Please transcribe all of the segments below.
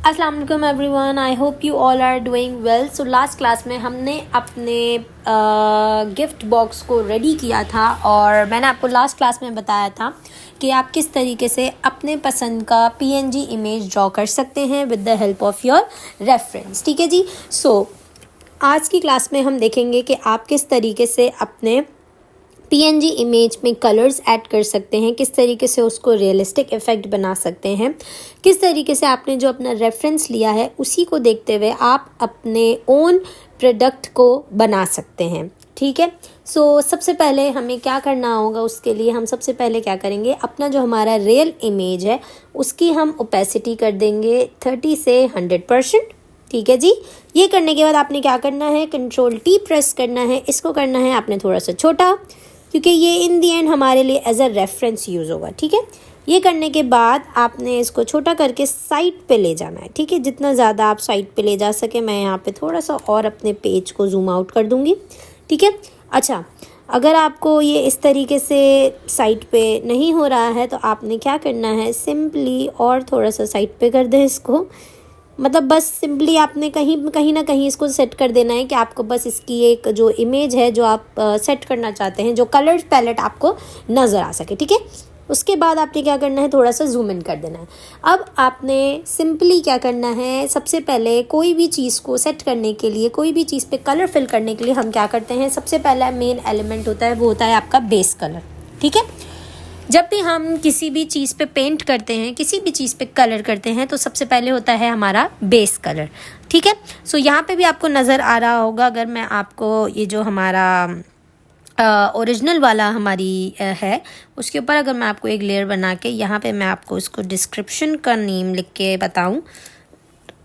अस्सलाम वालेकुम everyone, I hope you all are doing well. So last class में हमने अपने गिफ्ट बॉक्स को रेडी किया था और मैंने आपको लास्ट क्लास में बताया था कि आप किस तरीके से अपने पसंद का पीएनजी इमेज ड्रॉ कर सकते हैं with the help of your reference. ठीक है जी। सो आज की क्लास में हम देखेंगे कि आप किस तरीके से अपने पीएनजी इमेज में कलर्स ऐड कर सकते हैं, किस तरीके से उसको रियलिस्टिक इफ़ेक्ट बना सकते हैं, किस तरीके से आपने जो अपना रेफरेंस लिया है उसी को देखते हुए आप अपने ओन प्रोडक्ट को बना सकते हैं। ठीक है। सो सबसे पहले हमें क्या करना होगा, उसके लिए हम सबसे पहले क्या करेंगे, अपना जो हमारा रियल इमेज है उसकी हम ओपेसिटी कर देंगे 30 से 100%। ठीक है जी। ये करने के बाद आपने क्या करना है, Ctrl+T प्रेस करना है। इसको करना है आपने थोड़ा सा छोटा, क्योंकि ये इन दी एंड हमारे लिए एज अ रेफरेंस यूज़ होगा। ठीक है। ये करने के बाद आपने इसको छोटा करके साइड पे ले जाना है। ठीक है। जितना ज़्यादा आप साइड पे ले जा सके। मैं यहाँ पे थोड़ा सा और अपने पेज को जूम आउट कर दूँगी। ठीक है। अच्छा, अगर आपको ये इस तरीके से साइड पे नहीं हो रहा है तो आपने क्या करना है, सिंपली और थोड़ा सा साइड पे कर दें इसको। मतलब बस सिंपली आपने कहीं ना कहीं इसको सेट कर देना है कि आपको बस इसकी एक जो इमेज है जो आप सेट करना चाहते हैं, जो कलर पैलेट आपको नज़र आ सके। ठीक है। उसके बाद आपने क्या करना है, थोड़ा सा जूम इन कर देना है। अब आपने सिंपली क्या करना है, सबसे पहले कोई भी चीज़ को सेट करने के लिए, कोई भी चीज़ पे कलर फिल करने के लिए हम क्या करते हैं, सबसे पहला मेन एलिमेंट होता है वो होता है आपका बेस कलर। ठीक है। जब भी हम किसी भी चीज़ पे पेंट करते हैं, किसी भी चीज़ पे कलर करते हैं, तो सबसे पहले होता है हमारा बेस कलर। ठीक है। सो यहाँ पे भी आपको नज़र आ रहा होगा, अगर मैं आपको ये जो हमारा ओरिजिनल वाला हमारी है उसके ऊपर अगर मैं आपको एक लेयर बना के यहाँ पे मैं आपको इसको डिस्क्रिप्शन का नेम लिख के बताऊँ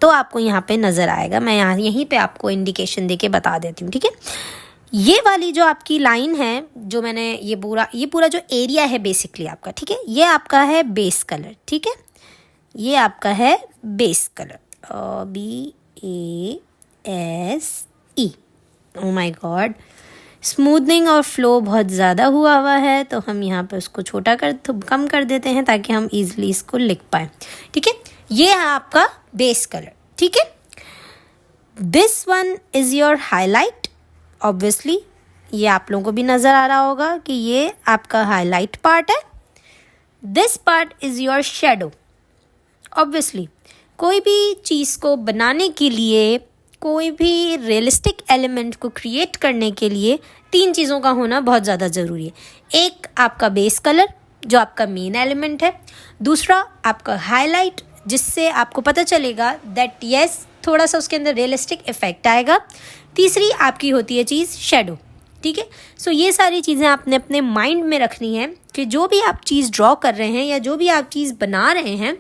तो आपको यहाँ पे नज़र आएगा। मैं यहीं पे आपको इंडिकेशन दे के बता देती हूँ। ठीक है। ये वाली जो आपकी लाइन है, जो मैंने ये पूरा जो एरिया है बेसिकली आपका, ठीक है, ये आपका है बेस कलर। ठीक है। ये आपका है base colour, BASE। Oh my God, smoothening और फ्लो बहुत ज़्यादा हुआ है तो हम यहाँ पे उसको कम कर देते हैं ताकि हम इजीली इसको लिख पाएँ। ठीक है। ये है आपका बेस कलर। ठीक है। This one is your highlight. Obviously ये आप लोगों को भी नज़र आ रहा होगा कि ये आपका हाईलाइट पार्ट है। This part is your shadow. Obviously कोई भी चीज़ को बनाने के लिए, कोई भी रियलिस्टिक एलिमेंट को क्रिएट करने के लिए 3 चीज़ों का होना बहुत ज़्यादा ज़रूरी है। एक आपका बेस कलर जो आपका मेन एलिमेंट है, दूसरा आपका हाईलाइट जिससे आपको पता चलेगा दैट यस थोड़ा सा उसके अंदर रियलिस्टिक इफेक्ट आएगा, तीसरी आपकी होती है चीज़ शेडो। ठीक है। सो ये सारी चीज़ें आपने अपने माइंड में रखनी है कि जो भी आप चीज़ ड्रॉ कर रहे हैं या जो भी आप चीज़ बना रहे हैं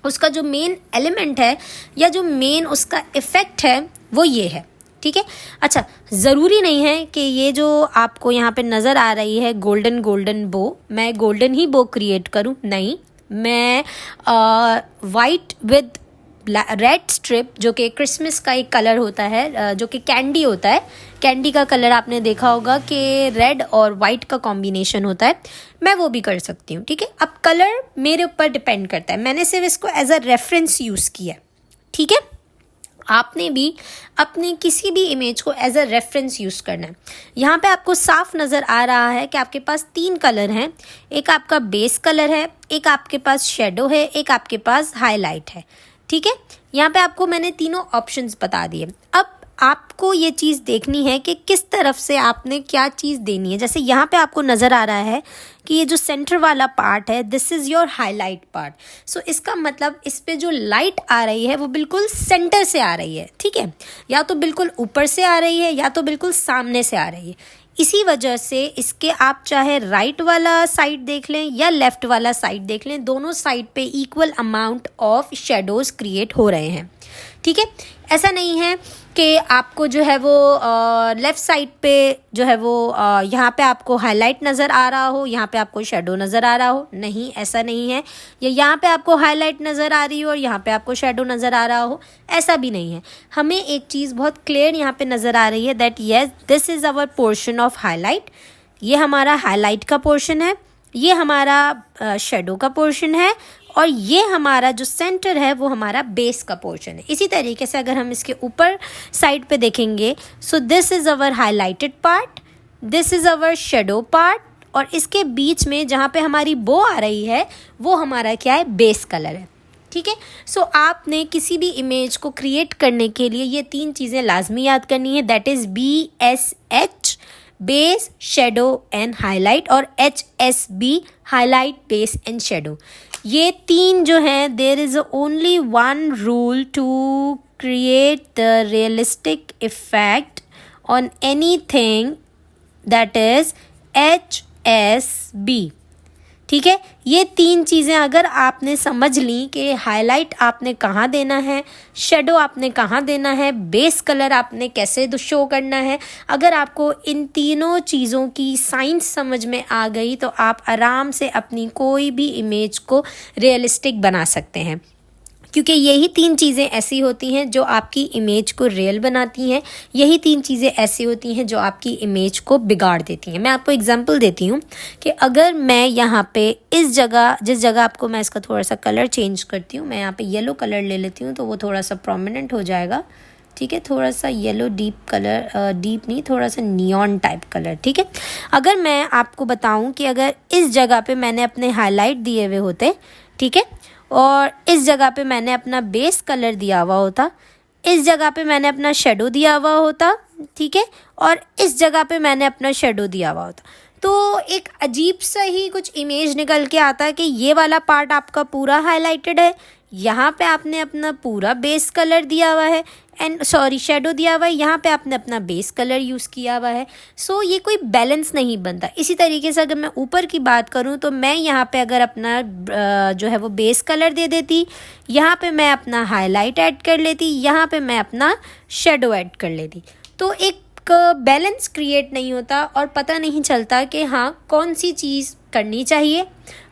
उसका जो मेन एलिमेंट है या जो मेन उसका इफ़ेक्ट है वो ये है। ठीक है। अच्छा, ज़रूरी नहीं है कि ये जो आपको यहाँ पे नज़र आ रही है गोल्डन बो, मैं गोल्डन ही बो क्रिएट करूँ, नहीं, मैं वाइट विद रेड स्ट्रिप, जो कि क्रिसमस का एक कलर होता है, जो कि कैंडी होता है, कैंडी का कलर आपने देखा होगा कि रेड और वाइट का कॉम्बिनेशन होता है, मैं वो भी कर सकती हूँ। ठीक है। अब कलर मेरे ऊपर डिपेंड करता है, मैंने सिर्फ इसको एज अ रेफरेंस यूज़ किया। ठीक है। आपने भी अपने किसी भी इमेज को एज अ रेफरेंस यूज़ करना है। यहाँ पे आपको साफ नज़र आ रहा है कि आपके पास 3 कलर हैं। एक आपका बेस कलर है, एक आपके पास शेडो है, एक आपके पास हाईलाइट है। ठीक है। यहाँ पे आपको मैंने तीनों ऑप्शंस बता दिए। अब आपको ये चीज़ देखनी है कि किस तरफ से आपने क्या चीज़ देनी है। जैसे यहाँ पे आपको नज़र आ रहा है कि ये जो सेंटर वाला पार्ट है, this is your highlight part. So इसका मतलब इस पे जो लाइट आ रही है वो बिल्कुल सेंटर से आ रही है। ठीक है। या तो बिल्कुल ऊपर से आ रही है या तो बिल्कुल सामने से आ रही है। इसी वजह से इसके आप चाहे राइट वाला साइड देख लें या लेफ़्ट वाला साइड देख लें, दोनों साइड पे equal amount of shadows create हो रहे हैं। ठीक है। ऐसा नहीं है कि आपको जो है वो लेफ़्ट साइड पे जो है वो यहाँ पे आपको हाईलाइट नज़र आ रहा हो, यहाँ पे आपको शेडो नज़र आ रहा हो, नहीं, ऐसा नहीं है। या यहाँ पे आपको हाईलाइट नज़र आ रही हो और यहाँ पे आपको शेडो नज़र आ रहा हो, ऐसा भी नहीं है। हमें एक चीज़ बहुत क्लियर यहाँ पे नज़र आ रही है that yes this is our portion of highlight. ये हमारा हाईलाइट का पोर्शन है, ये हमारा शेडो का पोर्शन है और ये हमारा जो सेंटर है वो हमारा बेस का पोर्शन है। इसी तरीके से अगर हम इसके ऊपर साइड पे देखेंगे, so this is our highlighted part, this is our shadow part, और इसके बीच में जहाँ पे हमारी बो आ रही है वो हमारा क्या है, बेस कलर है। ठीक है, सो आपने किसी भी इमेज को क्रिएट करने के लिए ये 3 चीज़ें लाजमी याद करनी है, that is BSH, base, shadow and highlight, और HSB, highlight, base and shadow. ये 3 जो हैं, there is only one rule to create the realistic effect on anything, that is HSB। ठीक है, ये 3 चीज़ें अगर आपने समझ ली कि हाईलाइट आपने कहाँ देना है, शेडो आपने कहाँ देना है, बेस कलर आपने कैसे शो करना है, अगर आपको इन तीनों चीज़ों की साइंस समझ में आ गई तो आप आराम से अपनी कोई भी इमेज को रियलिस्टिक बना सकते हैं, क्योंकि यही 3 चीज़ें ऐसी होती हैं जो आपकी इमेज को रियल बनाती हैं, यही 3 चीज़ें ऐसी होती हैं जो आपकी इमेज को बिगाड़ देती हैं। मैं आपको एग्जांपल देती हूँ कि अगर मैं यहाँ पे इस जगह, जिस जगह आपको मैं इसका थोड़ा सा कलर चेंज करती हूँ, मैं यहाँ पे येलो कलर ले लेती हूँ तो वो थोड़ा सा प्रोमिनेंट हो जाएगा। ठीक है, थोड़ा सा येलो डीप कलर, डीप नहीं, थोड़ा सा नियॉन टाइप कलर। ठीक है, अगर मैं आपको बताऊँ कि अगर इस जगह पे मैंने अपने हाईलाइट दिए हुए होते, ठीक है, और इस जगह पे मैंने अपना बेस कलर दिया हुआ होता, इस जगह पे मैंने अपना शेडो दिया हुआ होता, ठीक है, और इस जगह पे मैंने अपना शेडो दिया हुआ होता, तो एक अजीब सा ही कुछ इमेज निकल के आता है कि ये वाला पार्ट आपका पूरा हाईलाइटेड है, यहाँ पे आपने अपना पूरा बेस कलर दिया हुआ है, शेडो दिया हुआ है, यहाँ पे आपने अपना बेस कलर यूज़ किया हुआ है। सो ये कोई बैलेंस नहीं बनता। इसी तरीके से अगर मैं ऊपर की बात करूँ तो मैं यहाँ पे अगर अपना जो है वो बेस कलर दे देती, यहाँ पे मैं अपना हाईलाइट ऐड कर लेती, यहाँ पे मैं अपना शेडो ऐड कर लेती, तो एक बैलेंस क्रिएट नहीं होता और पता नहीं चलता कि हाँ कौन सी चीज़ करनी चाहिए,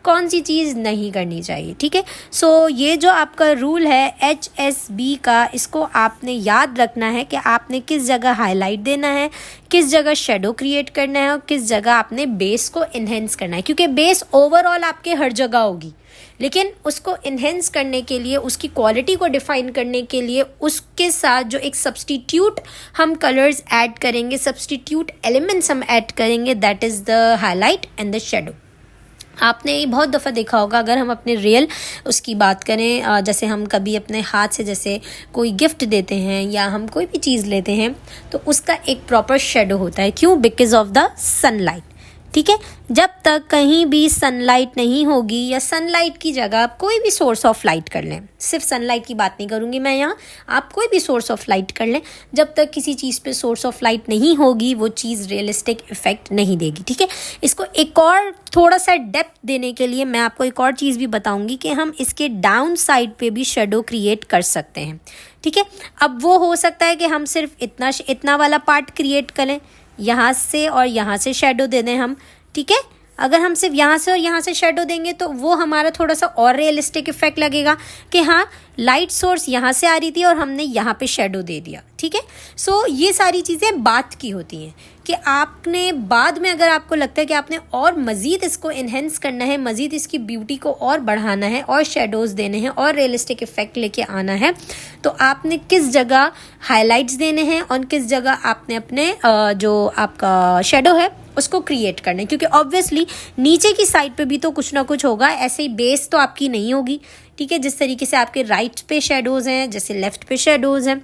कौन सी चीज़ नहीं करनी चाहिए। ठीक है, सो ये जो आपका रूल है HSB का, इसको आपने याद रखना है कि आपने किस जगह हाईलाइट देना है, किस जगह शेडो क्रिएट करना है और किस जगह आपने बेस को इन्हेंस करना है, क्योंकि बेस ओवरऑल आपके हर जगह होगी, लेकिन उसको इन्हेंस करने के लिए, उसकी क्वालिटी को डिफाइन करने के लिए उसके साथ जो एक सब्सटीट्यूट हम कलर्स ऐड करेंगे, सब्सटीट्यूट एलिमेंट्स हम ऐड करेंगे, that is the highlight and the shadow. आपने बहुत दफ़ा देखा होगा, अगर हम अपने रियल उसकी बात करें, जैसे हम कभी अपने हाथ से जैसे कोई गिफ्ट देते हैं या हम कोई भी चीज़ लेते हैं तो उसका एक प्रॉपर शेडो होता है। क्यों? Because of the sunlight. ठीक है, जब तक कहीं भी सनलाइट नहीं होगी या सनलाइट की जगह आप कोई भी सोर्स ऑफ लाइट कर लें, सिर्फ सनलाइट की बात नहीं करूँगी मैं यहाँ, आप कोई भी सोर्स ऑफ लाइट कर लें, जब तक किसी चीज़ पे सोर्स ऑफ लाइट नहीं होगी वो चीज़ रियलिस्टिक इफेक्ट नहीं देगी। ठीक है, इसको एक और थोड़ा सा डेप्थ देने के लिए मैं आपको एक और चीज़ भी बताऊँगी कि हम इसके डाउन साइड पे भी शेडो क्रिएट कर सकते हैं। ठीक है, अब वो हो सकता है कि हम सिर्फ इतना वाला पार्ट क्रिएट करें, यहाँ से और यहाँ से शेडो दे दें हम। ठीक है, अगर हम सिर्फ यहाँ से और यहाँ से शेडो देंगे तो वो हमारा थोड़ा सा और रियलिस्टिक इफेक्ट लगेगा कि हाँ लाइट सोर्स यहाँ से आ रही थी और हमने यहाँ पे शेडो दे दिया। ठीक है, सो ये सारी चीज़ें बात की होती हैं कि आपने बाद में अगर आपको लगता है कि आपने और मज़ीद इसको इन्हेंस करना है, मज़ीद इसकी ब्यूटी को और बढ़ाना है और शेडोज़ देने हैं और रियलिस्टिक इफेक्ट लेके आना है, तो आपने किस जगह हाइलाइट्स देने हैं और किस जगह आपने अपने जो आपका शेडो है उसको क्रिएट करना है, क्योंकि ऑब्वियसली नीचे की साइड पे भी तो कुछ ना कुछ होगा, ऐसे ही बेस तो आपकी नहीं होगी। ठीक है, जिस तरीके से आपके राइट पे शेडोज़ हैं, जैसे लेफ़्ट पे शेडोज़ हैं,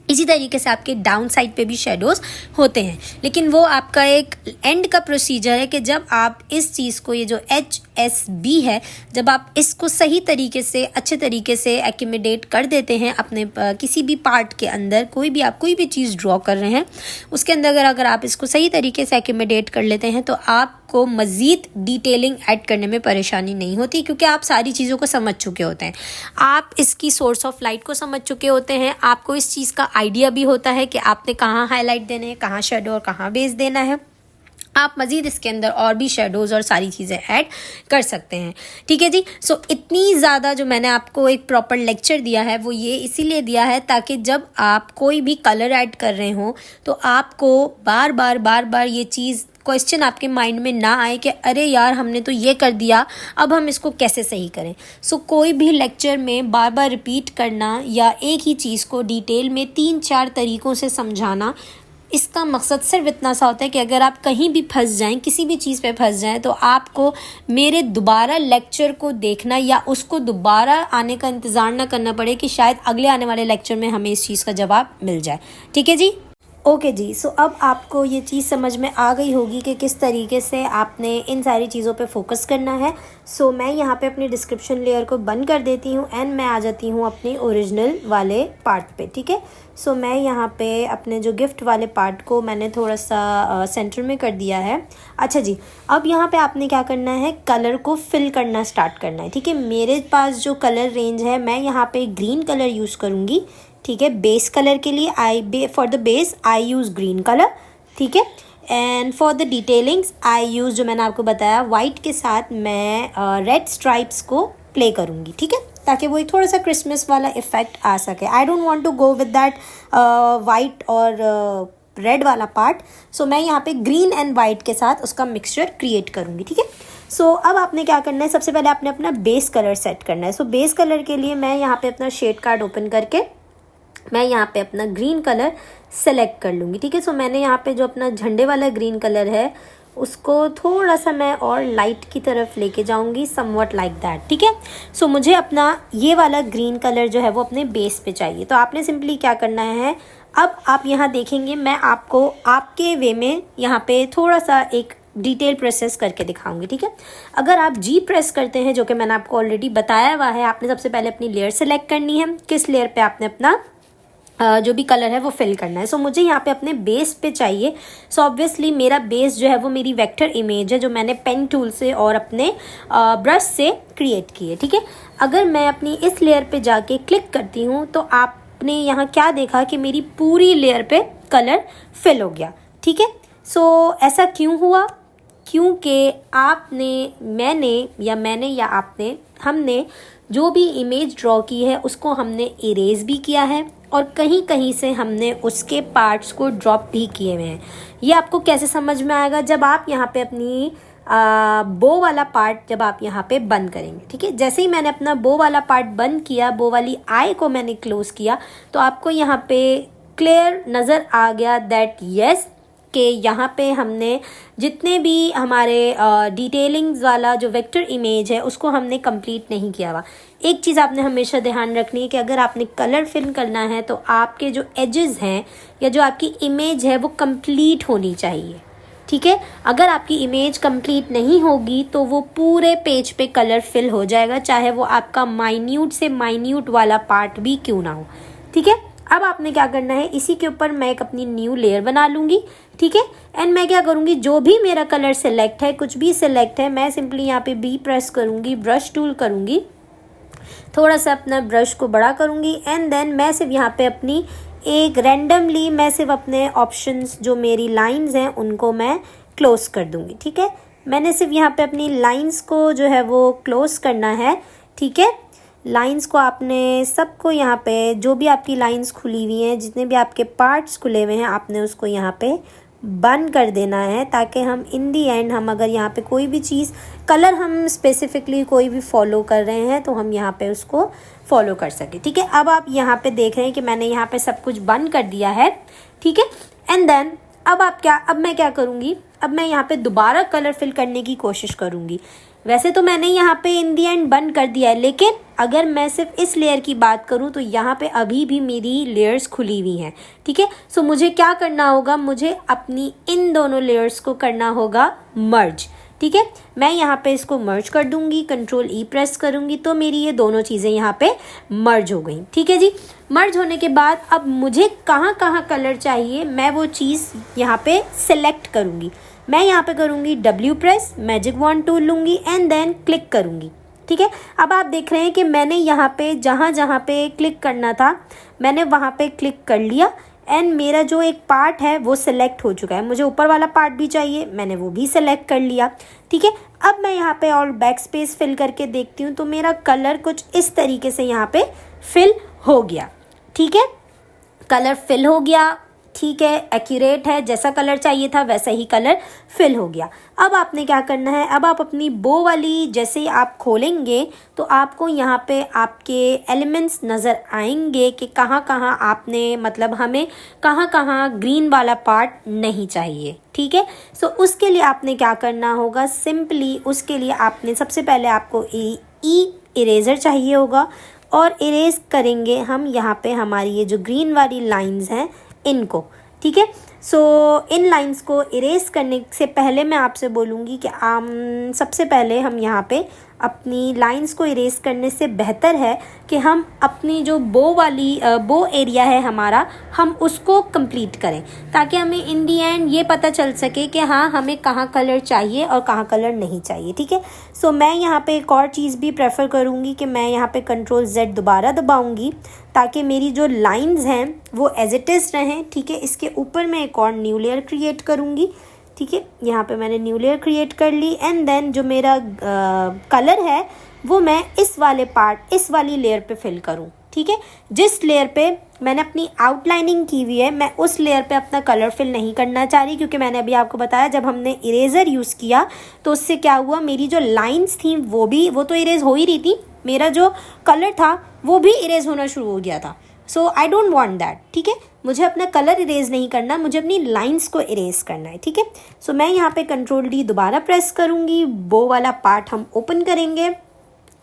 इसी तरीके से आपके डाउन साइड पे भी शेडोज़ होते हैं। लेकिन वो आपका एक एंड का प्रोसीजर है कि जब आप इस चीज़ को, ये जो HSB है, जब आप इसको सही तरीके से, अच्छे तरीके से एक्यूमुलेट कर देते हैं अपने किसी भी पार्ट के अंदर, आप कोई भी चीज़ ड्रॉ कर रहे हैं उसके अंदर अगर आप इसको सही तरीके से एक्यूमुलेट कर लेते हैं तो आपको मज़ीद डिटेलिंग ऐड करने में परेशानी नहीं होती, क्योंकि आप सारी चीज़ों को समझ चुके होते हैं। आप इसकी सोर्स ऑफ लाइट को समझ चुके होते हैं, आपको इस चीज़ का आइडिया भी होता है कि आपने कहाँ हाईलाइट देने हैं, कहाँ शेडो और कहाँ बेस देना है। आप मज़ीद इसके अंदर और भी शेडोज़ और सारी चीज़ें ऐड कर सकते हैं। ठीक है जी, सो इतनी ज़्यादा जो मैंने आपको एक प्रॉपर लेक्चर दिया है वो ये इसीलिए दिया है ताकि जब आप कोई भी कलर ऐड कर रहे हो तो आपको बार बार ये चीज़ क्वेश्चन आपके माइंड में ना आए कि अरे यार हमने तो ये कर दिया, अब हम इसको कैसे सही करें। सो कोई भी लेक्चर में बार बार रिपीट करना या एक ही चीज़ को डिटेल में 3-4 तरीक़ों से समझाना, इसका मकसद सिर्फ इतना सा होता है कि अगर आप कहीं भी फंस जाएं, किसी भी चीज़ पे फंस जाएं, तो आपको मेरे दोबारा लेक्चर को देखना या उसको दोबारा आने का इंतज़ार ना करना पड़े कि शायद अगले आने वाले लेक्चर में हमें इस चीज़ का जवाब मिल जाए। ठीक है जी, ओके जी। सो अब आपको ये चीज़ समझ में आ गई होगी कि किस तरीके से आपने इन सारी चीज़ों पे फोकस करना है। सो मैं यहाँ पे अपनी डिस्क्रिप्शन लेयर को बंद कर देती हूँ एंड मैं आ जाती हूँ अपने ओरिजिनल वाले पार्ट पे। ठीक है, सो मैं यहाँ पे अपने जो गिफ्ट वाले पार्ट को मैंने थोड़ा सा सेंटर में कर दिया है। अच्छा जी, अब यहाँ पे आपने क्या करना है, कलर को फिल करना स्टार्ट करना है। ठीक है, मेरे पास जो कलर रेंज है, मैं यहाँ पे ग्रीन कलर यूज़ करूँगी। ठीक है, बेस कलर के लिए for the base I use green colour. ठीक है, and for the detailings I use, जो मैंने आपको बताया, वाइट के साथ मैं रेड स्ट्राइप्स को प्ले करूँगी। ठीक है, ताकि वो एक थोड़ा सा क्रिसमस वाला इफ़ेक्ट आ सके। I don't want to go with that white और रेड वाला पार्ट, सो मैं यहाँ पे ग्रीन एंड वाइट के साथ उसका मिक्सचर क्रिएट करूँगी। ठीक है, सो अब आपने क्या करना है, सबसे पहले आपने अपना बेस कलर सेट करना है। सो बेस कलर के लिए मैं यहाँ पे अपना शेड कार्ड ओपन करके मैं यहाँ पे अपना ग्रीन कलर सेलेक्ट कर लूँगी। ठीक है, सो मैंने यहाँ पे जो अपना झंडे वाला ग्रीन कलर है उसको थोड़ा सा मैं और लाइट की तरफ लेके जाऊँगी, समवट लाइक दैट। ठीक है, सो मुझे अपना ये वाला ग्रीन कलर जो है वो अपने बेस पे चाहिए। तो आपने सिंपली क्या करना है, अब आप यहाँ देखेंगे मैं आपको आपके वे में यहाँ पे थोड़ा सा एक डिटेल प्रोसेस करके दिखाऊंगी। ठीक है, अगर आप जी प्रेस करते हैं, जो कि मैंने आपको ऑलरेडी बताया हुआ है, आपने सबसे पहले अपनी लेयर सेलेक्ट करनी है, किस लेयर पे आपने अपना जो भी कलर है वो फिल करना है। सो मुझे यहाँ पे अपने बेस पे चाहिए। सो ऑब्वियसली मेरा बेस जो है वो मेरी वेक्टर इमेज है, जो मैंने पेन टूल से और अपने ब्रश से क्रिएट की है। ठीक है, अगर मैं अपनी इस लेयर पे जाके क्लिक करती हूँ तो आपने यहाँ क्या देखा कि मेरी पूरी लेयर पे कलर फिल हो गया। ठीक है, सो ऐसा क्यों हुआ, क्योंकि मैंने या आपने, हमने जो भी इमेज ड्रॉ की है उसको हमने इरेज भी किया है और कहीं कहीं से हमने उसके पार्ट्स को ड्रॉप भी किए हुए हैं। ये आपको कैसे समझ में आएगा, जब आप यहाँ पे अपनी बो वाला पार्ट जब आप यहाँ पे बंद करेंगे। ठीक है, जैसे ही मैंने अपना बो वाला पार्ट बंद किया, बो वाली आई को मैंने क्लोज किया, तो आपको यहाँ पे क्लियर नज़र आ गया दैट यस कि यहाँ पे हमने जितने भी हमारे डिटेलिंग्स वाला जो वेक्टर इमेज है उसको हमने कंप्लीट नहीं किया हुआ। एक चीज़ आपने हमेशा ध्यान रखनी है कि अगर आपने कलर फिल करना है तो आपके जो एजेस हैं या जो आपकी इमेज है वो कंप्लीट होनी चाहिए। ठीक है, अगर आपकी इमेज कंप्लीट नहीं होगी तो वो पूरे पेज पे कलर फिल हो जाएगा, चाहे वो आपका माइन्यूट से माइन्यूट वाला पार्ट भी क्यों ना हो। ठीक है, अब आपने क्या करना है, इसी के ऊपर मैं एक अपनी न्यू लेयर बना लूँगी। ठीक है, एंड मैं क्या करूँगी, जो भी मेरा कलर सेलेक्ट है, कुछ भी सेलेक्ट है, मैं सिंपली यहाँ पे बी प्रेस करूँगी, ब्रश टूल करूँगी, थोड़ा सा अपना ब्रश को बड़ा करूँगी एंड देन मैं सिर्फ यहाँ पे अपनी एक रैंडमली मैं सिर्फ अपने ऑप्शंस जो मेरी लाइंस हैं उनको मैं क्लोज कर दूँगी। ठीक है, मैंने सिर्फ यहाँ पे अपनी लाइंस को जो है वो क्लोज करना है। ठीक है, लाइंस को आपने सबको यहाँ पे जो भी आपकी लाइंस खुली हुई हैं, जितने भी आपके पार्ट्स खुले हुए हैं, आपने उसको यहाँ पे बंद कर देना है, ताकि हम इन दी एंड हम अगर यहाँ पे कोई भी चीज़ कलर हम स्पेसिफिकली कोई भी फॉलो कर रहे हैं तो हम यहाँ पे उसको फॉलो कर सके। ठीक है, अब आप यहाँ पे देख रहे हैं कि मैंने यहाँ पे सब कुछ बंद कर दिया है। ठीक है, एंड देन अब मैं क्या करूँगी, अब मैं यहाँ पे दोबारा कलर फिल करने की कोशिश करूँगी। वैसे तो मैंने यहाँ पे इन दी एंड बंद कर दिया है, लेकिन अगर मैं सिर्फ इस लेयर की बात करूँ तो यहाँ पे अभी भी मेरी लेयर्स खुली हुई हैं। ठीक है, सो मुझे क्या करना होगा, मुझे अपनी इन दोनों लेयर्स को करना होगा मर्ज। ठीक है, मैं यहाँ पे इसको मर्ज कर दूंगी, कंट्रोल ई प्रेस करूंगी तो मेरी ये दोनों चीज़ें यहाँ पे मर्ज हो गई। ठीक है जी, मर्ज होने के बाद अब मुझे कहाँ कहाँ कलर चाहिए मैं वो चीज़ यहाँ पे सिलेक्ट करूँगी। मैं यहाँ पे करूँगी W press, magic wand tool लूँगी एंड देन क्लिक करूँगी। ठीक है, अब आप देख रहे हैं कि मैंने यहाँ पे जहाँ पे क्लिक करना था मैंने वहाँ पे क्लिक कर लिया एंड मेरा जो एक पार्ट है वो सिलेक्ट हो चुका है। मुझे ऊपर वाला पार्ट भी चाहिए, मैंने वो भी सिलेक्ट कर लिया। ठीक है, अब मैं यहाँ पे और बैक स्पेस फिल करके देखती हूँ तो मेरा कलर कुछ इस तरीके से यहाँ पे फिल हो गया। ठीक है, कलर फिल हो गया। ठीक है, एक्यूरेट है, जैसा कलर चाहिए था वैसा ही कलर फिल हो गया। अब आपने क्या करना है, अब आप अपनी बो वाली जैसे ही आप खोलेंगे तो आपको यहाँ पे आपके एलिमेंट्स नज़र आएंगे कि कहाँ कहाँ आपने, मतलब हमें कहाँ कहाँ ग्रीन वाला पार्ट नहीं चाहिए, ठीक है। सो उसके लिए आपने क्या करना होगा, सिंपली उसके लिए आपने सबसे पहले आपको इरेज़र चाहिए होगा और इरेज करेंगे हम यहाँ पे हमारी ये जो ग्रीन वाली लाइंस हैं इनको, ठीक है। सो इन लाइंस को इरेज करने से पहले मैं आपसे बोलूँगी कि सबसे पहले हम यहाँ पे अपनी लाइंस को इरेज करने से बेहतर है कि हम अपनी जो बो एरिया है हमारा, हम उसको कंप्लीट करें ताकि हमें इन दी एंड ये पता चल सके कि हाँ हमें कहाँ कलर चाहिए और कहाँ कलर नहीं चाहिए, ठीक है। सो मैं यहाँ पे एक और चीज़ भी प्रेफर करूँगी कि मैं यहाँ पे Ctrl+Z दोबारा दबाऊँगी ताकि मेरी जो लाइंस हैं वो एज इट इज़ रहें, ठीक है। इसके ऊपर मैं एक और न्यू लेयर क्रिएट करूँगी, ठीक है। यहाँ पे मैंने न्यू लेयर क्रिएट कर ली एंड देन जो मेरा कलर है वो मैं इस वाली लेयर पे फिल करूँ, ठीक है। जिस लेयर पे मैंने अपनी आउटलाइनिंग की हुई है मैं उस लेयर पे अपना कलर फिल नहीं करना चाह रही, क्योंकि मैंने अभी आपको बताया जब हमने इरेज़र यूज़ किया तो उससे क्या हुआ, मेरी जो लाइंस थी वो तो इरेज हो ही रही थी, मेरा जो कलर था वो भी इरेज होना शुरू हो गया था। सो आई डोंट वांट दैट, ठीक है। मुझे अपना कलर इरेज नहीं करना, मुझे अपनी लाइंस को इरेज करना है, ठीक है। सो मैं यहाँ पे Ctrl+D दोबारा प्रेस करूँगी, बो वाला पार्ट हम ओपन करेंगे,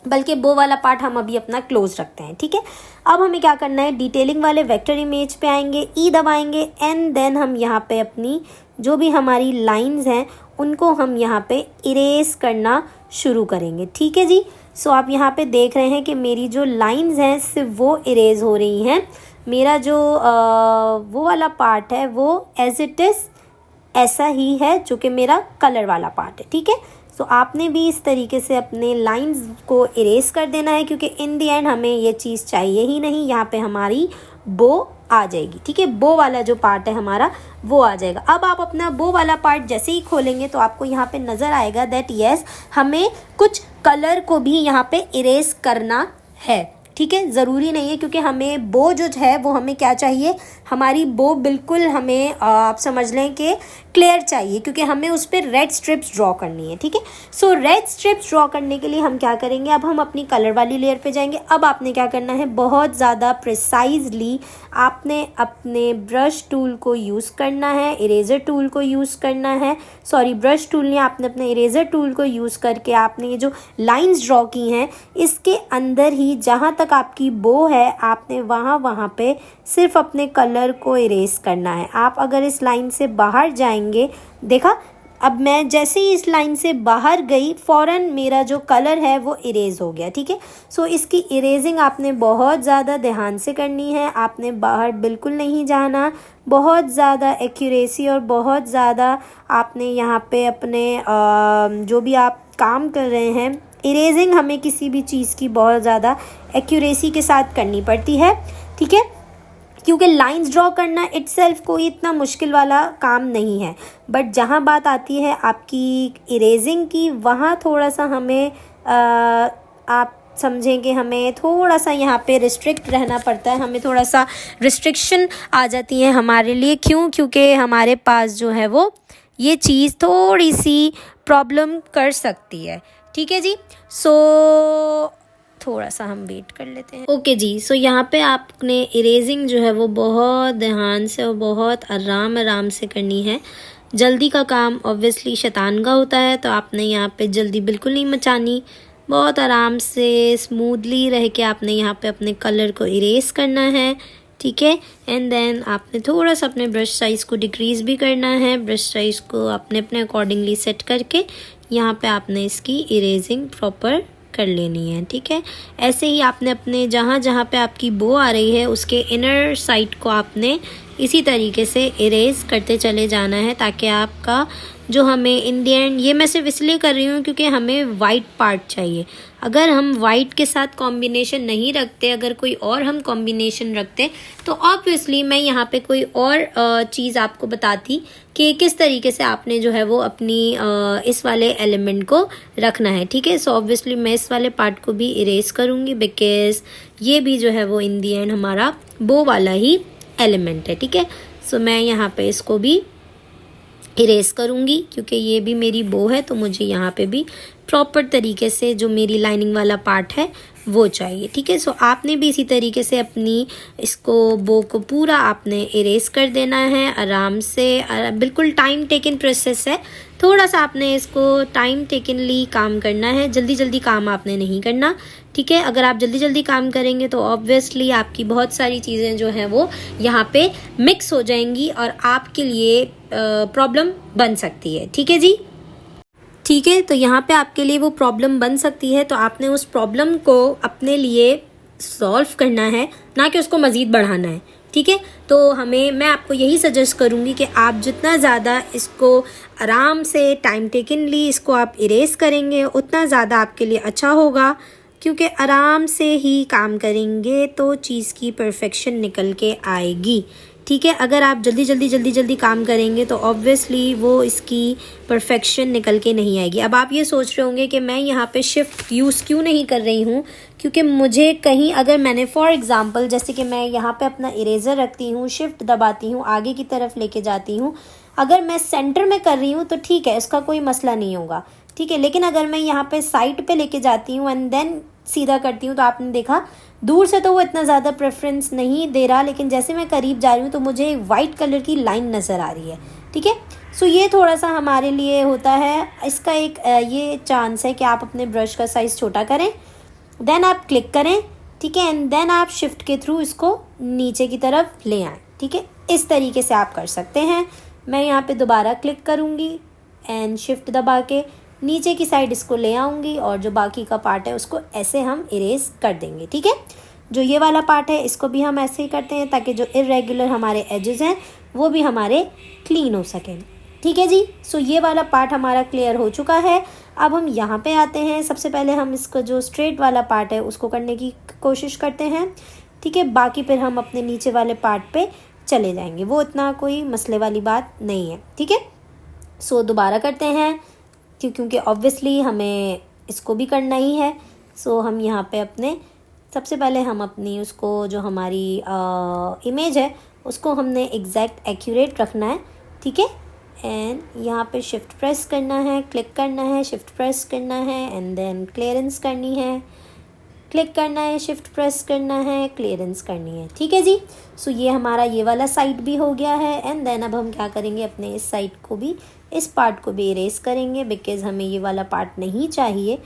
बल्कि बो वाला पार्ट हम अभी अपना क्लोज रखते हैं, ठीक है। अब हमें क्या करना है, डिटेलिंग वाले वेक्टर इमेज पे आएंगे, ई दबाएंगे एंड देन हम यहाँ पे अपनी जो भी हमारी लाइंस हैं उनको हम यहाँ पे इरेज करना शुरू करेंगे, ठीक है जी। सो आप यहाँ पे देख रहे हैं कि मेरी जो लाइंस हैं सिर्फ वो इरेज हो रही हैं, मेरा जो वो वाला पार्ट है वो एज इट इज़ ऐसा ही है जो कि मेरा कलर वाला पार्ट है, ठीक है। सो आपने भी इस तरीके से अपने लाइंस को इरेज कर देना है, क्योंकि इन दी एंड हमें ये चीज़ चाहिए ही नहीं, यहाँ पे हमारी बो आ जाएगी, ठीक है। बो वाला जो पार्ट है हमारा वो आ जाएगा। अब आप अपना बो वाला पार्ट जैसे ही खोलेंगे तो आपको यहाँ पे नज़र आएगा दैट यस हमें कुछ कलर को भी यहाँ पे इरेज करना है, ठीक है। ज़रूरी नहीं है, क्योंकि हमें बो जो है वो हमें क्या चाहिए, हमारी बो बिल्कुल हमें आप समझ लें कि क्लियर चाहिए, क्योंकि हमें उस पर रेड स्ट्रिप्स ड्रॉ करनी है, ठीक है। सो रेड स्ट्रिप्स ड्रॉ करने के लिए हम क्या करेंगे, अब हम अपनी कलर वाली लेयर पे जाएंगे। अब आपने क्या करना है, बहुत ज़्यादा प्रिसाइजली आपने अपने ब्रश टूल को यूज़ करना है, इरेज़र टूल को यूज़ करना है, सॉरी ब्रश टूल नहीं, आपने अपने इरेज़र टूल को यूज़ करके आपने ये जो लाइंस ड्रॉ की हैं इसके अंदर ही जहाँ तक आपकी बो है आपने वहाँ पे सिर्फ अपने कलर को इरेज करना है। आप अगर इस लाइन से बाहर जाएंगे, देखा अब मैं जैसे ही इस लाइन से बाहर गई फ़ौरन मेरा जो कलर है वो इरेज हो गया, ठीक है। सो इसकी इरेजिंग आपने बहुत ज़्यादा ध्यान से करनी है, आपने बाहर बिल्कुल नहीं जाना, बहुत ज़्यादा एक्यूरेसी और बहुत ज़्यादा आपने यहाँ पे अपने जो भी आप काम कर रहे हैं, इरेजिंग हमें किसी भी चीज़ की बहुत ज़्यादा एक्यूरेसी के साथ करनी पड़ती है, ठीक है, क्योंकि लाइंस ड्रॉ करना इटसेल्फ कोई इतना मुश्किल वाला काम नहीं है। बट जहाँ बात आती है आपकी इरेजिंग की, वहाँ थोड़ा सा हमें आप समझें कि हमें थोड़ा सा यहाँ पे रिस्ट्रिक्ट रहना पड़ता है, हमें थोड़ा सा रिस्ट्रिक्शन आ जाती है हमारे लिए। क्योंकि हमारे पास जो है वो ये चीज़ थोड़ी सी प्रॉब्लम कर सकती है, ठीक है जी। सो थोड़ा सा हम वेट कर लेते हैं। ओके जी, सो यहाँ पे आपने इरेजिंग जो है वो बहुत ध्यान से और बहुत आराम से करनी है। जल्दी का काम ऑब्वियसली शैतान का होता है, तो आपने यहाँ पे जल्दी बिल्कुल नहीं मचानी, बहुत आराम से स्मूथली रह के आपने यहाँ पे अपने कलर को इरेज करना है, ठीक है। एंड देन आपने थोड़ा सा अपने ब्रश साइज़ को डिक्रीज़ भी करना है, ब्रश साइज़ को आपने अपने अकॉर्डिंगली सेट करके यहाँ पे आपने इसकी इरेजिंग प्रॉपर कर लेनी है, ठीक है। ऐसे ही आपने अपने जहाँ पे आपकी बो आ रही है उसके इनर साइड को आपने इसी तरीके से इरेज करते चले जाना है, ताकि आपका जो हमें इन द एंड, ये मैं सिर्फ इसलिए कर रही हूँ क्योंकि हमें वाइट पार्ट चाहिए। अगर हम वाइट के साथ कॉम्बिनेशन नहीं रखते, अगर कोई और हम कॉम्बिनेशन रखते तो ऑब्वियसली मैं यहाँ पे कोई और चीज़ आपको बताती कि किस तरीके से आपने जो है वो अपनी इस वाले एलिमेंट को रखना है, ठीक है। सो ऑब्वियसली मैं इस वाले पार्ट को भी इरेज करूँगी, बिकॉज ये भी जो है वो इन दी एंड हमारा बो वाला ही एलिमेंट है, ठीक है। सो मैं यहाँ पे इसको भी इरेज करूँगी, क्योंकि ये भी मेरी बो है तो मुझे यहाँ पे भी प्रॉपर तरीके से जो मेरी लाइनिंग वाला पार्ट है वो चाहिए। ठीक है, सो आपने भी इसी तरीके से अपनी इसको बो को पूरा आपने इरेज कर देना है आराम से। बिल्कुल टाइम टेकन प्रोसेस है, थोड़ा सा आपने इसको टाइम टेकनली काम करना है, जल्दी जल्दी काम आपने नहीं करना। ठीक है, अगर आप जल्दी जल्दी काम करेंगे तो ऑब्वियसली आपकी बहुत सारी चीज़ें जो हैं वो यहाँ पे मिक्स हो जाएंगी और आपके लिए प्रॉब्लम बन सकती है। ठीक है जी, ठीक है, तो यहाँ पे आपके लिए वो प्रॉब्लम बन सकती है, तो आपने उस प्रॉब्लम को अपने लिए सॉल्व करना है, ना कि उसको मज़ीद बढ़ाना है। ठीक है, तो मैं आपको यही सजेस्ट करूँगी कि आप जितना ज़्यादा इसको आराम से टाइम टेकनली इसको आप इरेज करेंगे उतना ज़्यादा आपके लिए अच्छा होगा, क्योंकि आराम से ही काम करेंगे तो चीज़ की परफेक्शन निकल के आएगी। ठीक है, अगर आप जल्दी काम करेंगे तो ऑब्वियसली वो इसकी परफेक्शन निकल के नहीं आएगी। अब आप ये सोच रहे होंगे कि मैं यहाँ पे शिफ्ट यूज़ क्यों नहीं कर रही हूँ, क्योंकि मुझे कहीं अगर मैंने फॉर एग्ज़ाम्पल जैसे कि मैं यहाँ पे अपना इरेज़र रखती हूँ, शिफ्ट दबाती हूँ, आगे की तरफ लेके जाती हूँ, अगर मैं सेंटर में कर रही हूँ तो ठीक है, इसका कोई मसला नहीं होगा। ठीक है, लेकिन अगर मैं यहाँ पे साइड पे लेके जाती हूँ एंड देन सीधा करती हूँ तो आपने देखा दूर से तो वो इतना ज़्यादा प्रेफरेंस नहीं दे रहा, लेकिन जैसे मैं करीब जा रही हूँ तो मुझे वाइट कलर की लाइन नज़र आ रही है। ठीक है, सो ये थोड़ा सा हमारे लिए होता है, इसका एक ये चांस है कि आप अपने ब्रश का साइज़ छोटा करें, देन आप क्लिक करें। ठीक है, एंड देन आप शिफ्ट के थ्रू इसको नीचे की तरफ ले आएँ। ठीक है, इस तरीके से आप कर सकते हैं। मैं यहाँ पे दोबारा क्लिक करूँगी एंड शिफ्ट दबा के नीचे की साइड इसको ले आऊँगी और जो बाकी का पार्ट है उसको ऐसे हम इरेज कर देंगे। ठीक है, जो ये वाला पार्ट है इसको भी हम ऐसे ही करते हैं ताकि जो इरेगुलर हमारे एजेस हैं वो भी हमारे क्लीन हो सकें। ठीक है जी, सो ये वाला पार्ट हमारा क्लियर हो चुका है। अब हम यहाँ पे आते हैं, सबसे पहले हम इसको जो स्ट्रेट वाला पार्ट है उसको करने की कोशिश करते हैं। ठीक है, बाकी फिर हम अपने नीचे वाले पार्ट पे चले जाएंगे, वो इतना कोई मसले वाली बात नहीं है। ठीक है, सो दोबारा करते हैं क्योंकि ऑब्वियसली हमें इसको भी करना ही है। सो हम यहाँ पे अपने सबसे पहले हम अपनी उसको जो हमारी इमेज है उसको हमने एग्जैक्ट एक्यूरेट रखना है। ठीक है, एंड यहाँ पे शिफ्ट प्रेस करना है, क्लिक करना है, शिफ्ट प्रेस करना है एंड देन क्लियरेंस करनी है, क्लिक करना है, शिफ्ट प्रेस करना है, क्लियरेंस करनी है। ठीक है जी, सो ये हमारा ये वाला साइड भी हो गया है एंड देन अब हम क्या करेंगे, अपने इस साइड को भी, इस पार्ट को भी इरेज करेंगे बिकॉज़ हमें ये वाला पार्ट नहीं चाहिए।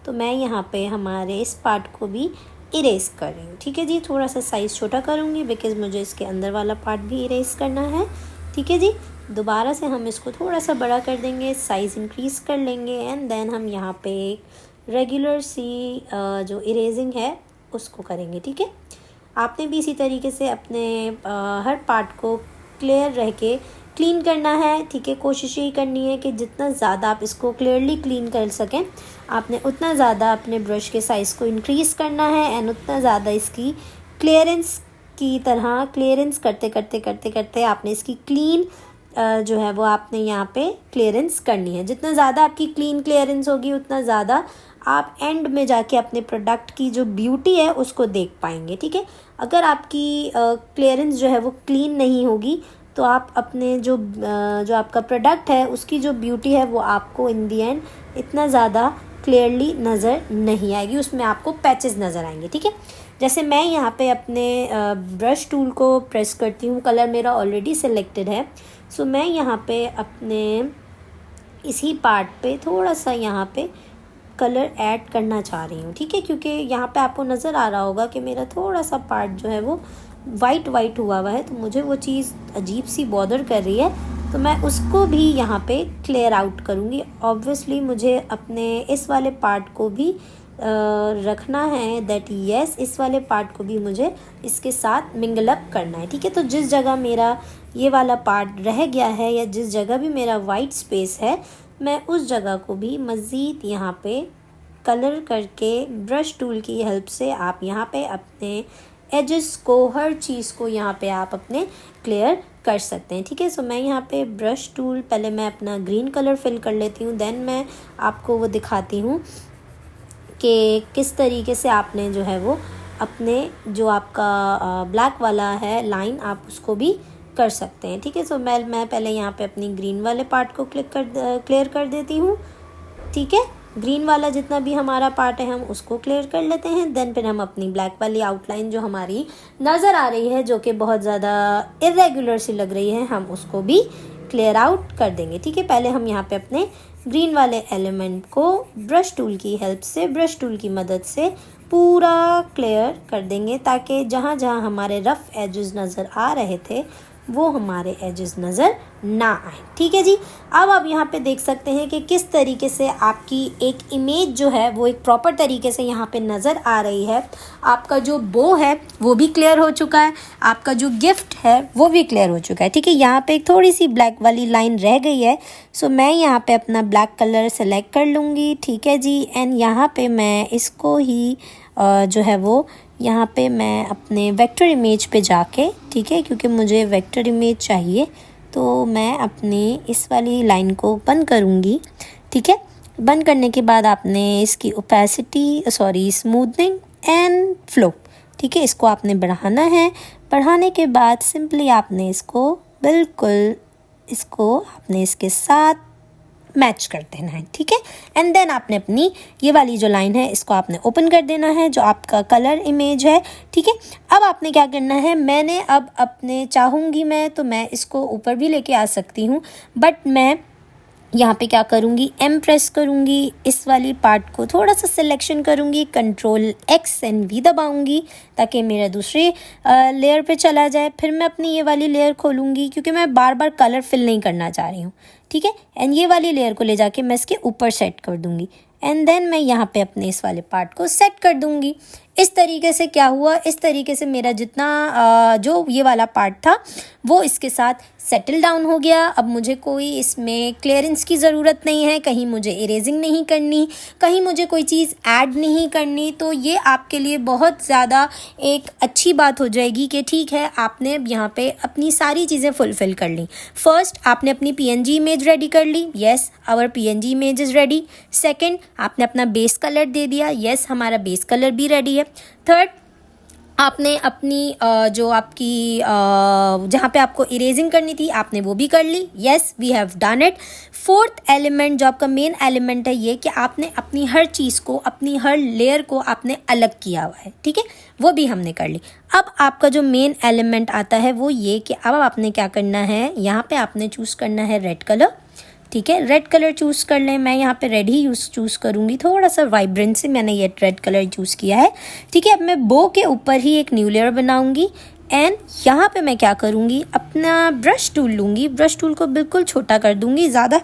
तो मैं यहाँ पे हमारे इस पार्ट को भी इरेज कर रही हूँ। ठीक है जी, थोड़ा सा साइज़ छोटा करूँगी बिकॉज़ मुझे इसके अंदर वाला पार्ट भी इरेज करना है। ठीक है जी, दोबारा से हम इसको थोड़ा सा बड़ा कर देंगे, साइज़ इंक्रीज़ कर लेंगे एंड देन हम यहाँ पे रेगुलर सी जो इरेजिंग है उसको करेंगे। ठीक है, आपने भी इसी तरीके से अपने हर पार्ट को क्लियर रह के क्लीन करना है। ठीक है, कोशिश यही करनी है कि जितना ज़्यादा आप इसको क्लियरली क्लीन कर सकें, आपने उतना ज़्यादा अपने ब्रश के साइज़ को इंक्रीज़ करना है एंड उतना ज़्यादा इसकी क्लियरेंस की तरह क्लियरेंस करते आपने इसकी क्लीन जो है वो आपने यहाँ पे क्लियरेंस करनी है। जितना ज़्यादा आपकी क्लीन क्लियरेंस होगी उतना ज़्यादा आप एंड में जाके अपने प्रोडक्ट की जो ब्यूटी है उसको देख पाएंगे। ठीक है, अगर आपकी क्लियरेंस जो है वो क्लीन नहीं होगी तो आप अपने जो आपका प्रोडक्ट है उसकी जो ब्यूटी है वो आपको इन दी एंड इतना ज़्यादा क्लियरली नज़र नहीं आएगी, उसमें आपको पैचेस नज़र आएंगे। ठीक है, जैसे मैं यहाँ पे अपने ब्रश टूल को प्रेस करती हूँ, कलर मेरा ऑलरेडी सिलेक्टेड है। सो मैं यहाँ पे अपने इसी पार्ट पे थोड़ा सा यहाँ पे कलर ऐड करना चाह रही हूँ। ठीक है, क्योंकि यहाँ पे आपको नज़र आ रहा होगा कि मेरा थोड़ा सा पार्ट जो है वो वाइट हुआ है, तो मुझे वो चीज़ अजीब सी बॉदर कर रही है, तो मैं उसको भी यहाँ पे क्लियर आउट करूँगी। ऑब्वियसली मुझे अपने इस वाले पार्ट को भी रखना है दैट यस, इस वाले पार्ट को भी मुझे इसके साथ मिंगल अप करना है। ठीक है, तो जिस जगह मेरा ये वाला पार्ट रह गया है या जिस जगह भी मेरा वाइट स्पेस है, मैं उस जगह को भी मज़ीद यहाँ पे कलर करके ब्रश टूल की हेल्प से आप यहाँ पे अपने एजेस को, हर चीज़ को यहाँ पे आप अपने क्लियर कर सकते हैं। ठीक है, सो मैं यहाँ पे ब्रश टूल पहले मैं अपना ग्रीन कलर फिल कर लेती हूँ, देन मैं आपको वो दिखाती हूँ कि किस तरीके से आपने जो है वो अपने जो आपका ब्लैक वाला है लाइन, आप उसको भी कर सकते हैं। ठीक है, सो मैं पहले यहाँ पे अपनी ग्रीन वाले पार्ट को क्लियर कर देती हूँ। ठीक है, ग्रीन वाला जितना भी हमारा पार्ट है हम उसको क्लियर कर लेते हैं। देन फिर हम अपनी ब्लैक वाली आउटलाइन जो हमारी नज़र आ रही है, जो कि बहुत ज़्यादा इरेगुलर सी लग रही है, हम उसको भी क्लियर आउट कर देंगे। ठीक है, पहले हम यहाँ पे अपने ग्रीन वाले एलिमेंट को ब्रश टूल की हेल्प से, ब्रश टूल की मदद से पूरा क्लियर कर देंगे, ताकि जहाँ जहाँ हमारे रफ़ एजेस नज़र आ रहे थे वो हमारे एजेस नज़र ना आए। ठीक है जी, अब आप यहाँ पे देख सकते हैं कि किस तरीके से आपकी एक इमेज जो है वो एक प्रॉपर तरीके से यहाँ पे नज़र आ रही है। आपका जो बो है वो भी क्लियर हो चुका है, आपका जो गिफ्ट है वो भी क्लियर हो चुका है। ठीक है, यहाँ पे एक थोड़ी सी ब्लैक वाली लाइन रह गई है, सो मैं यहाँ पे अपना ब्लैक कलर सेलेक्ट कर लूँगी। ठीक है जी, एंड यहाँ पे मैं इसको ही जो है वो यहाँ पे मैं अपने वेक्टर इमेज पे जाके, ठीक है, क्योंकि मुझे वेक्टर इमेज चाहिए, तो मैं अपने इस वाली लाइन को बंद करूँगी। ठीक है, बंद करने के बाद आपने इसकी ओपेसिटी स्मूथनिंग एंड फ्लो, ठीक है, इसको आपने बढ़ाना है। बढ़ाने के बाद सिंपली आपने इसको बिल्कुल आपने इसके साथ मैच कर देना है। ठीक है, एंड देन आपने अपनी ये वाली जो लाइन है इसको आपने ओपन कर देना है, जो आपका कलर इमेज है। ठीक है, अब आपने क्या करना है, मैंने अब अपने चाहूँगी मैं तो मैं इसको ऊपर भी लेके आ सकती हूँ, बट मैं यहाँ पे क्या करूँगी, एम प्रेस करूँगी, इस वाली पार्ट को थोड़ा सा सिलेक्शन करूँगी, कंट्रोल X एंड V दबाऊँगी ताकि मेरा दूसरे लेयर पे चला जाए। फिर मैं अपनी ये वाली लेयर खोलूँगी, क्योंकि मैं बार बार कलर फिल नहीं करना चाह रही हूँ। ठीक है, एंड ये वाली लेयर को ले जाके मैं इसके ऊपर सेट कर दूँगी, एंड देन मैं यहाँ पे अपने इस वाले पार्ट को सेट कर दूँगी। इस तरीके से क्या हुआ, इस तरीके से मेरा जितना जो ये वाला पार्ट था वो इसके साथ सेटल डाउन हो गया। अब मुझे कोई इसमें क्लियरेंस की ज़रूरत नहीं है, कहीं मुझे इरेजिंग नहीं करनी, कहीं मुझे कोई चीज़ ऐड नहीं करनी। तो ये आपके लिए बहुत ज़्यादा एक अच्छी बात हो जाएगी कि ठीक है, आपने यहाँ पे अपनी सारी चीज़ें फुलफ़िल कर ली। फर्स्ट, आपने अपनी PNG इमेज रेडी कर ली, yes our PNG image is ready. Second, आपने अपना बेस कलर दे दिया, येस हमारा बेस कलर भी रेडी है। थर्ड, आपने अपनी जो आपकी जहाँ पे आपको इरेजिंग करनी थी आपने वो भी कर ली, yes we have done it. Fourth element जो आपका मेन एलिमेंट है ये कि आपने अपनी हर चीज़ को, अपनी हर लेयर को आपने अलग किया हुआ है। ठीक है, वो भी हमने कर ली। अब आपका जो मेन एलिमेंट आता है वो ये कि अब आपने क्या करना है, यहाँ पे आपने चूज़ करना है रेड कलर। ठीक है, रेड कलर चूज़ कर लें, मैं यहाँ पे रेड ही चूज़ करूँगी, थोड़ा सा वाइब्रेंट से मैंने ये रेड कलर चूज़ किया है। ठीक है, अब मैं बो के ऊपर ही एक न्यू लेयर बनाऊँगी, एंड यहाँ पे मैं क्या करूँगी, अपना ब्रश टूल लूँगी, ब्रश टूल को बिल्कुल छोटा कर दूँगी, ज़्यादा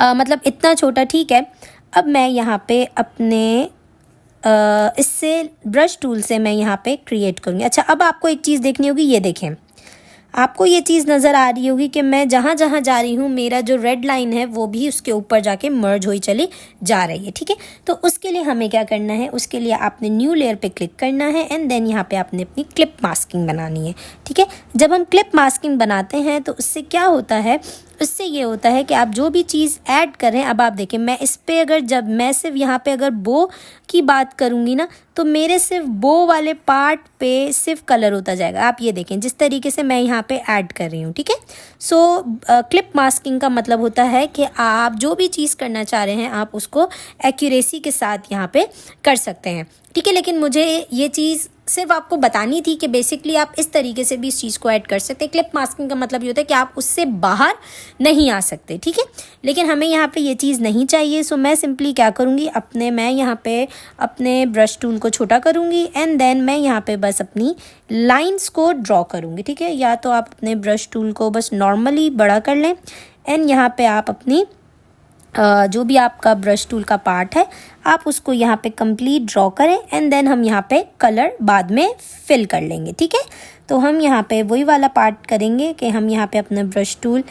मतलब इतना छोटा। ठीक है, अब मैं यहाँ पे अपने इससे ब्रश टूल से मैं यहाँ पे क्रिएट करूँगी। अच्छा, अब आपको एक चीज़ देखनी होगी, ये देखें, आपको ये चीज़ नज़र आ रही होगी कि मैं जहाँ जहाँ जा रही हूँ मेरा जो रेड लाइन है वो भी उसके ऊपर जाके मर्ज हुई चली जा रही है। ठीक है, तो उसके लिए हमें क्या करना है, उसके लिए आपने न्यू लेयर पे क्लिक करना है, एंड देन यहाँ पे आपने अपनी क्लिप मास्किंग बनानी है। ठीक है, जब हम क्लिप मास्किंग बनाते हैं तो उससे क्या होता है, उससे ये होता है कि आप जो भी चीज़ ऐड करें, अब आप देखें मैं इस पे अगर जब मैं सिर्फ यहाँ पे अगर बो की बात करूँगी ना तो मेरे सिर्फ बो वाले पार्ट पे सिर्फ कलर होता जाएगा। आप ये देखें जिस तरीके से मैं यहाँ पे ऐड कर रही हूँ। ठीक है, सो क्लिप मास्किंग का मतलब होता है कि आप जो भी चीज़ करना चाह रहे हैं आप उसको एक्यूरेसी के साथ यहाँ पे कर सकते हैं। ठीक है, लेकिन मुझे ये चीज़ सिर्फ आपको बतानी थी कि बेसिकली आप इस तरीके से भी इस चीज़ को ऐड कर सकते हैं। क्लिप मास्किंग का मतलब ये होता है कि आप उससे बाहर नहीं आ सकते। ठीक है, लेकिन हमें यहाँ पे ये चीज़ नहीं चाहिए, सो मैं सिंपली क्या करूँगी, मैं यहाँ पे अपने ब्रश टूल को छोटा करूँगी, एंड देन मैं यहाँ पे बस अपनी लाइंस को ड्रॉ करूँगी। ठीक है, या तो आप अपने ब्रश टूल को बस नॉर्मली बड़ा कर लें, एंड यहाँ पे आप अपनी जो भी आपका ब्रश टूल का पार्ट है आप उसको यहाँ पे कंप्लीट ड्रॉ करें, एंड देन हम यहाँ पे कलर बाद में फिल कर लेंगे। ठीक है, तो हम यहाँ पे वही वाला पार्ट करेंगे कि हम यहाँ पे अपना ब्रश टूल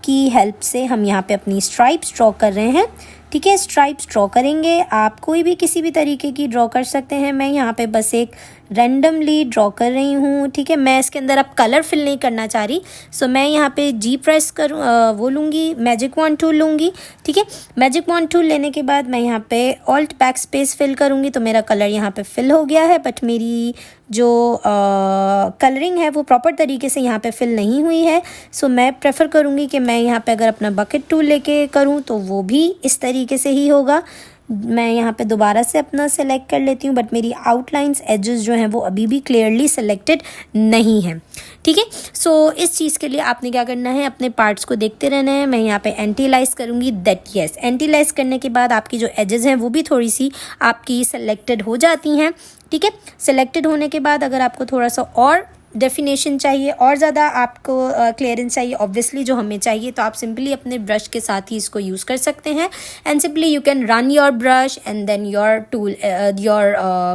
की हेल्प से हम यहाँ पे अपनी स्ट्राइप्स ड्रॉ कर रहे हैं। ठीक है, स्ट्राइप्स ड्रॉ करेंगे, आप कोई भी किसी भी तरीके की ड्रॉ कर सकते हैं। मैं यहाँ पे बस एक रैंडमली ड्रॉ कर रही हूँ। ठीक है, मैं इसके अंदर अब कलर फिल नहीं करना चाह रही, सो मैं यहाँ पे G प्रेस वो लूँगी, मैजिक वॉन्ड टूल लूँगी। ठीक है, मैजिक वॉन्ड टूल लेने के बाद मैं यहाँ पे ऑल्ट बैक स्पेस फिल करूँगी, तो मेरा कलर यहाँ पे फिल हो गया है, बट मेरी जो कलरिंग है वो प्रॉपर तरीके से यहाँ पे फिल नहीं हुई है। सो मैं प्रेफर करूँगी कि मैं यहाँ पे अगर अपना बकेट टूल लेके करूँ तो वो भी इस तरीके से ही होगा। मैं यहाँ पे दोबारा से अपना सेलेक्ट कर लेती हूँ, बट मेरी आउटलाइंस एजेस जो हैं वो अभी भी क्लियरली सेलेक्टेड नहीं है। ठीक है, सो इस चीज़ के लिए आपने क्या करना है, अपने पार्ट्स को देखते रहना है। मैं यहाँ पे एंटीलाइज करूँगी दैट यस, एंटीलाइज करने के बाद आपकी जो एजेस हैं वो भी थोड़ी सी आपकी सेलेक्टेड हो जाती हैं। ठीक है, सेलेक्टेड होने के बाद अगर आपको थोड़ा सा और डेफिनेशन चाहिए और ज़्यादा आपको क्लियरेंस चाहिए ऑब्वियसली जो हमें चाहिए, तो आप सिंपली अपने ब्रश के साथ ही इसको यूज़ कर सकते हैं। And simply you can run your brush and then your tool your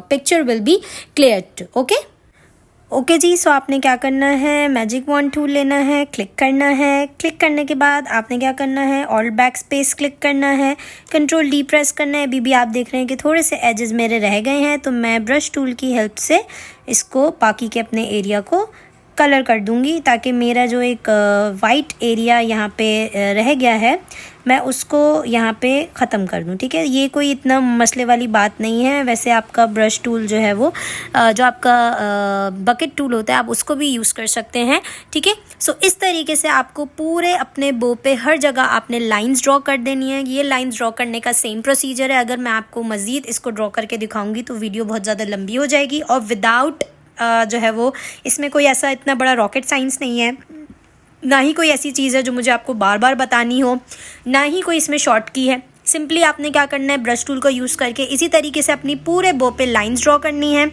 picture will be clear. Okay जी, सो आपने क्या करना है, मैजिक वॉन्ड टूल लेना है, क्लिक करना है। क्लिक करने के बाद आपने क्या करना है, ऑल बैक स्पेस क्लिक करना है, कंट्रोल डी प्रेस करना है। अभी भी आप देख रहे हैं कि थोड़े से एजेस मेरे रह गए हैं, तो मैं ब्रश टूल की हेल्प से इसको बाकी के अपने एरिया को कलर कर दूंगी, ताकि मेरा जो एक वाइट एरिया यहाँ पे रह गया है मैं उसको यहाँ पे ख़त्म कर दूँ। ठीक है, ये कोई इतना मसले वाली बात नहीं है। वैसे आपका ब्रश टूल जो है वो जो आपका बकेट टूल होता है आप उसको भी यूज़ कर सकते हैं। ठीक है, सो इस तरीके से आपको पूरे अपने बो पे हर जगह आपने लाइंस ड्रॉ कर देनी है। ये लाइंस ड्रॉ करने का सेम प्रोसीजर है। अगर मैं आपको मज़ीद इसको ड्रॉ करके दिखाऊंगी तो वीडियो बहुत ज़्यादा लंबी हो जाएगी, और विदाउट जो है वो इसमें कोई ऐसा इतना बड़ा रॉकेट साइंस नहीं है, ना ही कोई ऐसी चीज़ है जो मुझे आपको बार बार बतानी हो, ना ही कोई इसमें शॉर्ट की है। सिंपली आपने क्या करना है, ब्रश टूल को यूज़ करके इसी तरीके से अपनी पूरे बो पे लाइंस ड्रॉ करनी है।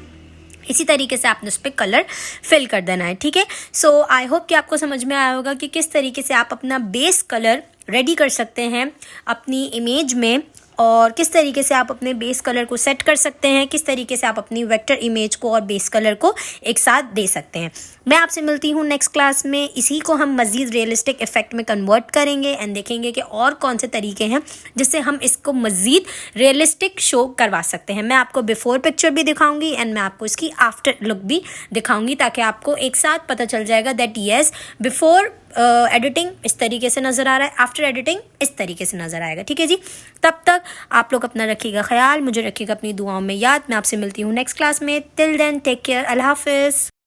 इसी तरीके से आपने उस पर कलर फिल कर देना है। ठीक है, सो आई होप कि आपको समझ में आया होगा कि किस तरीके से आप अपना बेस कलर रेडी कर सकते हैं अपनी इमेज में, और किस तरीके से आप अपने बेस कलर को सेट कर सकते हैं, किस तरीके से आप अपनी वेक्टर इमेज को और बेस कलर को एक साथ दे सकते हैं। मैं आपसे मिलती हूँ नेक्स्ट क्लास में। इसी को हम मज़ीद रियलिस्टिक इफेक्ट में कन्वर्ट करेंगे एंड देखेंगे कि और कौन से तरीके हैं जिससे हम इसको मज़ीद रियलिस्टिक शो करवा सकते हैं। मैं आपको बिफोर पिक्चर भी दिखाऊंगी एंड मैं आपको इसकी आफ्टर लुक भी दिखाऊंगी, ताकि आपको एक साथ पता चल जाएगा दैट येस बिफोर एडिटिंग इस तरीके से नज़र आ रहा है, आफ्टर एडिटिंग इस तरीके से नज़र आएगा। ठीक है जी, तब तक आप लोग अपना रखिएगा ख्याल, मुझे रखिएगा अपनी दुआओं में याद। मैं आपसे मिलती हूँ नेक्स्ट क्लास में। टिल देन टेक केयर, अल्लाह हाफिज़।